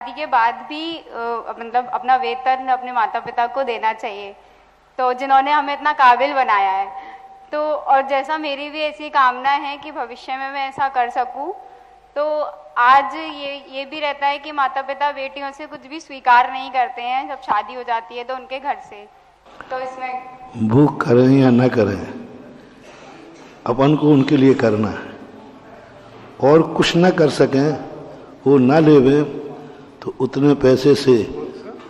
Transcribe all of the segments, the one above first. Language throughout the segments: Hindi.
शादी के बाद भी मतलब अपना वेतन अपने माता पिता को देना चाहिए, तो जिन्होंने हमें इतना काबिल बनाया है। तो और जैसा मेरी भी ऐसी कामना है कि भविष्य में मैं ऐसा कर सकूं, तो आज ये भी रहता है कि माता पिता बेटियों से कुछ भी स्वीकार नहीं करते हैं जब शादी हो जाती है तो उनके घर से। तो इसमें भूख करें या न करें, अपन को उनके लिए करना है, और कुछ न कर सकें, वो ना लेवे तो उतने पैसे से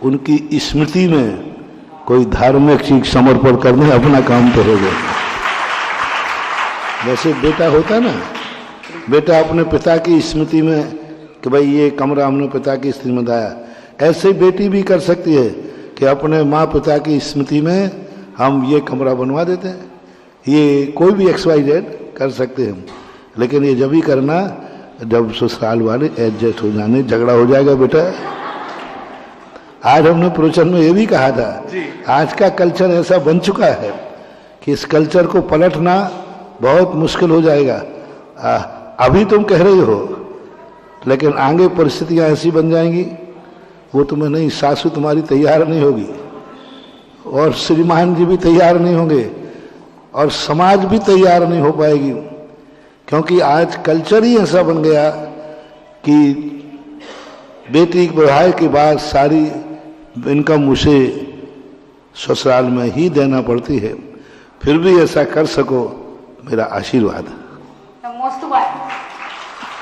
उनकी स्मृति में कोई धार्मिक चीज समर्पण करने अपना काम तो हो गया। जैसे बेटा होता है ना, बेटा अपने पिता की स्मृति में कि भाई ये कमरा हमने पिता की स्मृति में दाया, ऐसे ही बेटी भी कर सकती है कि अपने माँ पिता की स्मृति में हम ये कमरा बनवा देते हैं। ये कोई भी XYZ कर सकते हैं, लेकिन ये जब ही करना जब ससुराल वाले एडजस्ट हो जाने, झगड़ा हो जाएगा बेटा। आज हमने प्रवचन में ये भी कहा था, आज का कल्चर ऐसा बन चुका है कि इस कल्चर को पलटना बहुत मुश्किल हो जाएगा। अभी तुम कह रही हो, लेकिन आगे परिस्थितियां ऐसी बन जाएंगी, वो तुम्हें नहीं, सासू तुम्हारी तैयार नहीं होगी, और श्रीमान जी भी तैयार नहीं होंगे, और समाज भी तैयार नहीं हो पाएगी, क्योंकि आज कल्चर ही ऐसा बन गया कि बेटी विवाह के बाद सारी इनकम उसे ससुराल में ही देना पड़ती है। फिर भी ऐसा कर सको, मेरा आशीर्वाद।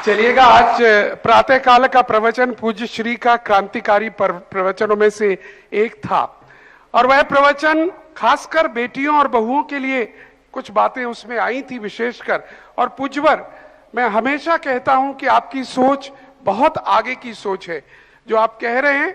चलिएगा, आज प्रातः काल का प्रवचन पूज्य श्री का क्रांतिकारी प्रवचनों में से एक था, और वह प्रवचन खासकर बेटियों और बहुओं के लिए कुछ बातें उसमें आई थी विशेषकर। और पूज्यवर, मैं हमेशा कहता हूं कि आपकी सोच बहुत आगे की सोच है। जो आप कह रहे हैं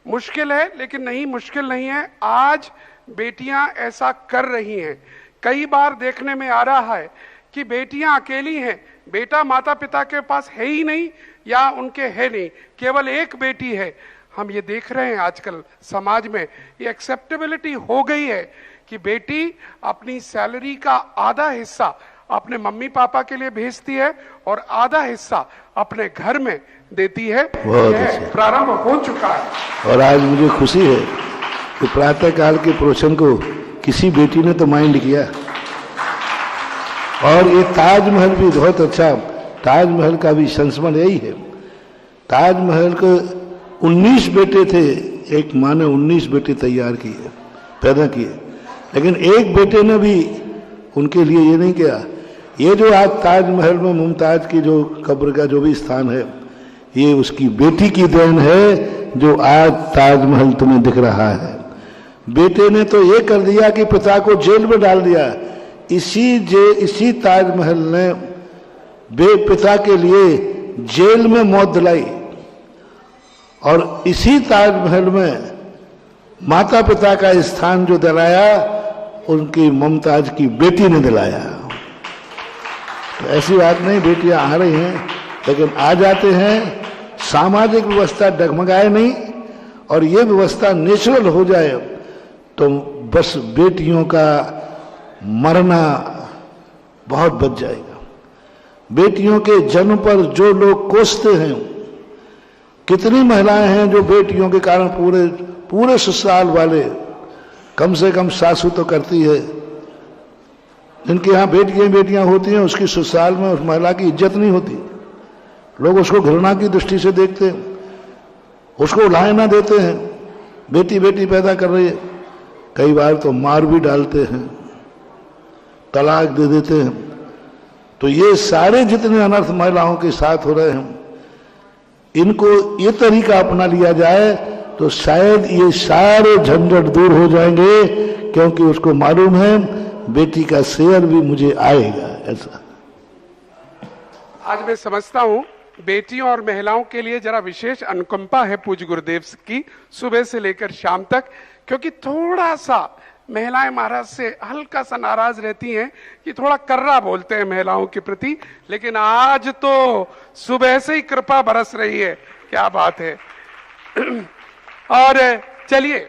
मुश्किल है, लेकिन नहीं, मुश्किल नहीं है। आज बेटियां ऐसा कर रही हैं। कई बार देखने में आ रहा है कि बेटियां अकेली हैं, बेटा माता पिता के पास है ही नहीं या उनके है नहीं, केवल एक बेटी है। हम ये देख रहे हैं आजकल समाज में ये एक्सेप्टेबिलिटी हो गई है कि बेटी अपनी सैलरी का आधा हिस्सा अपने मम्मी पापा के लिए भेजती है और आधा हिस्सा अपने घर में देती है। यह प्रारंभ हो चुका है। और आज मुझे खुशी है कि प्रातः काल के प्रवचन को किसी बेटी ने तो माइंड किया, और ये ताजमहल भी बहुत अच्छा, ताजमहल का भी संस्मरण यही है। ताजमहल के 19 बेटे थे, एक माँ ने 19 बेटे तैयार किए, पैदा किए, लेकिन एक बेटे ने भी उनके लिए ये नहीं किया। ये जो आज ताजमहल में मुमताज की जो कब्र का जो भी स्थान है, ये उसकी बेटी की देन है, जो आज ताजमहल तुम्हें दिख रहा है। बेटे ने तो ये कर दिया कि पिता को जेल में डाल दिया। इसी ताजमहल ने पिता के लिए जेल में मौत दिलाई, और इसी ताजमहल में माता पिता का स्थान जो दिलाया, उनकी मुमताज की बेटी ने दिलाया। तो ऐसी बात नहीं, बेटियां आ रही हैं, लेकिन आ जाते हैं, सामाजिक व्यवस्था डगमगाए नहीं, और ये व्यवस्था नेचुरल हो जाए, तो बस बेटियों का मरना बहुत बच जाएगा। बेटियों के जन्म पर जो लोग कोसते हैं, कितनी महिलाएं हैं जो बेटियों के कारण पूरे ससुराल वाले, कम से कम सासू तो करती है, जिनके यहाँ बेटियां होती हैं, उसकी ससुराल में उस महिला की इज्जत नहीं होती। लोग उसको घृणा की दृष्टि से देखते हैं, उसको लायना देते हैं, बेटी बेटी पैदा कर रही है। कई बार तो मार भी डालते हैं, तलाक दे देते हैं। तो ये सारे जितने अनर्थ महिलाओं के साथ हो रहे हैं, इनको ये तरीका अपना लिया जाए तो शायद ये सारे झंझट दूर हो जाएंगे, क्योंकि उसको मालूम है बेटी का शेयर भी मुझे आएगा। ऐसा आज मैं समझता हूं बेटियों और महिलाओं के लिए जरा विशेष अनुकंपा है पूज्य गुरुदेव की, सुबह से लेकर शाम तक, क्योंकि थोड़ा सा महिलाएं महाराज से हल्का सा नाराज रहती हैं कि थोड़ा कर्रा बोलते हैं महिलाओं के प्रति, लेकिन आज तो सुबह से ही कृपा बरस रही है। क्या बात है। और चलिए,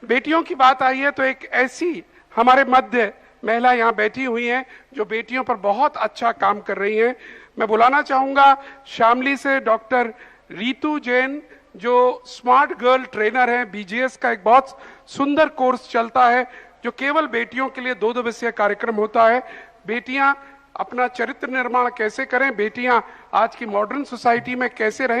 बेटियों की बात आई है तो एक ऐसी हमारे मध्य महिला यहाँ बैठी हुई हैं जो बेटियों पर बहुत अच्छा काम कर रही हैं। मैं बुलाना चाहूंगा शामली से डॉक्टर रीतू जैन जो स्मार्ट गर्ल ट्रेनर हैं, बीजीएस का एक बहुत सुंदर कोर्स चलता है जो केवल बेटियों के लिए 2 दिवसीय कार्यक्रम होता है। बेटियां अपना चरित्र निर्माण कैसे करें, बेटियां आज की मॉडर्न सोसाइटी में कैसे रहें,